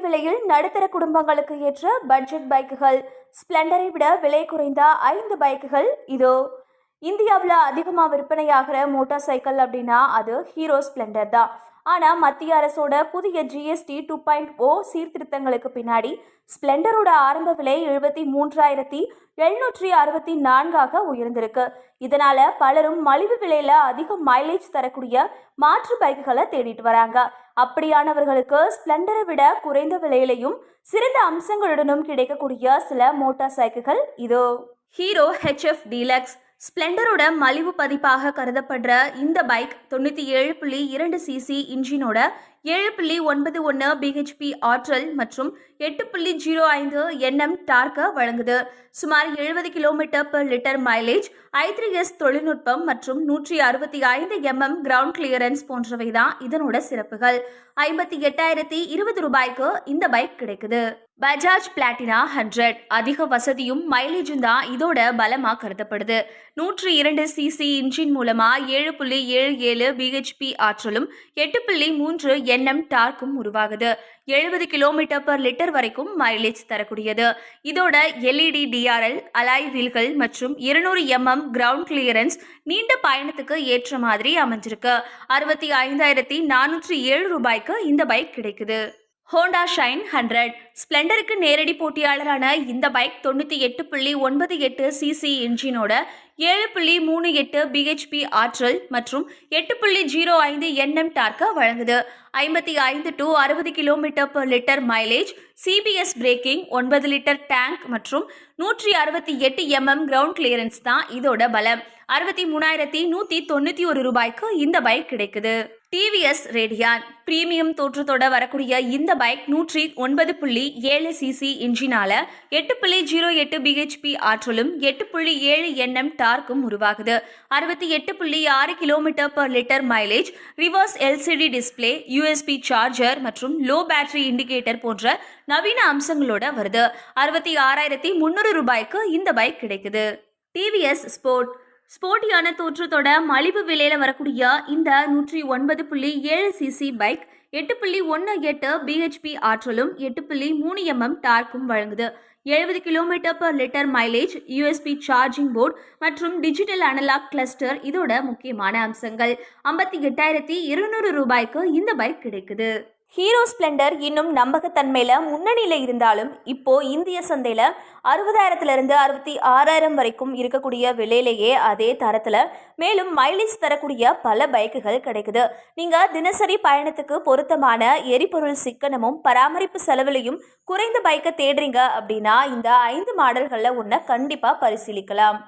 விலையில் நடுத்தர குடும்பங்களுக்கு ஏற்ற பட்ஜெட் பைக்குகள். ஸ்ப்ளெண்டரை விட விலை குறைந்த 5 பைக்குகள் இதோ. இந்தியாவில் அதிகமாக விற்பனையாகிற மோட்டார் சைக்கிள் அப்படின்னா அது ஹீரோ ஸ்ப்ளெண்டர் தான். ஆனால் மத்திய அரசோட புதிய ஜிஎஸ்டி 2.0 சீர்திருத்தங்களுக்கு பின்னாடி ஸ்ப்ளெண்டரோட ஆரம்ப விலை 73,764 உயர்ந்திருக்கு. இதனால பலரும் மலிவு விலையில அதிக மைலேஜ் தரக்கூடிய மாற்று பைக்குகளை தேடிட்டு வராங்க. அப்படியானவர்களுக்கு ஸ்ப்ளெண்டரை விட குறைந்த விலையிலையும் சிறந்த அம்சங்களுடனும் கிடைக்கக்கூடிய சில மோட்டார் சைக்கிள்கள் இதோ. ஹீரோ HF டீலக்ஸ் ஸ்ப்ளெண்டரோட மலிவு பதிப்பாக கருதப்படுற இந்த பைக் 97.2 சிசி இன்ஜினோட 7.91 பிஹெச்பி ஆற்றல் மற்றும் 8.05 Nm டார்க்க வழங்குது. சுமார் 70 km/லிட்டர் மைலேஜ், i3S தொழில்நுட்பம் மற்றும் 165 mm கிரவுண்ட் கிளியரன்ஸ் போன்றவைதான் இதனோட சிறப்புகள். 58,020 ரூபாய்க்கு இந்த பைக் கிடைக்குது. பஜாஜ் பிளாட்டினா 100 அதிக வசதியும் மைலேஜும் தான் இதோட பலமா கருதப்படுது. 102 சிசி இன்ஜின் மூலமா 7.77 பிஹெச்பி ஆற்றலும் 8.3 Nm டார்க்கும் உருவாகுது. 70 km/லிட்டர் வரைக்கும் மைலேஜ் தரக்கூடியது. இதோட LED DRL அலாய் வீல்கள் மற்றும் 200 mm கிரவுண்ட் கிளியரன்ஸ் நீண்ட பயணத்துக்கு ஏற்ற மாதிரி அமைஞ்சிருக்கு. 65,407 ரூபாய்க்கு இந்த பைக் கிடைக்குது. ஹோண்டா ஷைன் 100 ஸ்ப்ளெண்டருக்கு நேரடி போட்டியாளரான இந்த பைக் 98.98 சிசி இன்ஜினோட 7.38 பிஹெச்பி ஆற்றல் மற்றும் 8.05 Nm டார்க்க வழங்குது. 55 to 60 km/லிட்டர் mileage, CBS braking, 9 litre tank மற்றும் 168 mm கிரவுண்ட் கிளியரன்ஸ் தான் இதோட பலம். 63,191 ரூபாய்க்கு இந்த பைக் கிடைக்குது. டிவிஎஸ் ரேடியான் பிரீமியம் தோற்றத்தோட வரக்கூடிய இந்த பைக் 109.7 சிசி இன்ஜினால 8.08 பிஹெச்பி ஆற்றலும் 8.7 Nm டார்க்கும் உருவாகுது. 68.6 km/லிட்டர் mileage, reverse LCD display, USB charger மற்றும் லோ பேட்டரி இண்டிகேட்டர் போன்ற நவீன அம்சங்களோட வருது. 66,300 ரூபாய்க்கு இந்த பைக் கிடைக்குது. டிவிஎஸ் ஸ்போர்ட்டியான தோற்றத்தோட மலிவு விலையில வரக்கூடிய இந்த 109.7 சிசி பைக் 8.18 பிஹெச்பி ஆற்றலும் 8.3 mm டார்க்கும் வழங்குது. 70 km/லிட்டர் மைலேஜ், USB சார்ஜிங் போர்டு மற்றும் டிஜிட்டல் அனலாக் கிளஸ்டர் இதோட முக்கியமான அம்சங்கள். 58,200 ரூபாய்க்கு இந்த பைக் கிடைக்குது. ஹீரோ ஸ்ப்ளெண்டர் இன்னும் நம்பகத்தன்மையில முன்னணியில இருந்தாலும் இப்போ இந்திய சந்தையில 60,000 66,000 வரைக்கும் இருக்கக்கூடிய விலையிலேயே அதே தரத்துல மேலும் மைலேஜ் தரக்கூடிய பல பைக்குகள் கிடைக்குது. நீங்க தினசரி பயணத்துக்கு பொருத்தமான எரிபொருள் சிக்கனமும் பராமரிப்பு செலவிலையும் குறைந்த பைக்கை தேடுறீங்க அப்படின்னா இந்த 5 மாடல்கள்ல ஒன்றை கண்டிப்பா பரிசீலிக்கலாம்.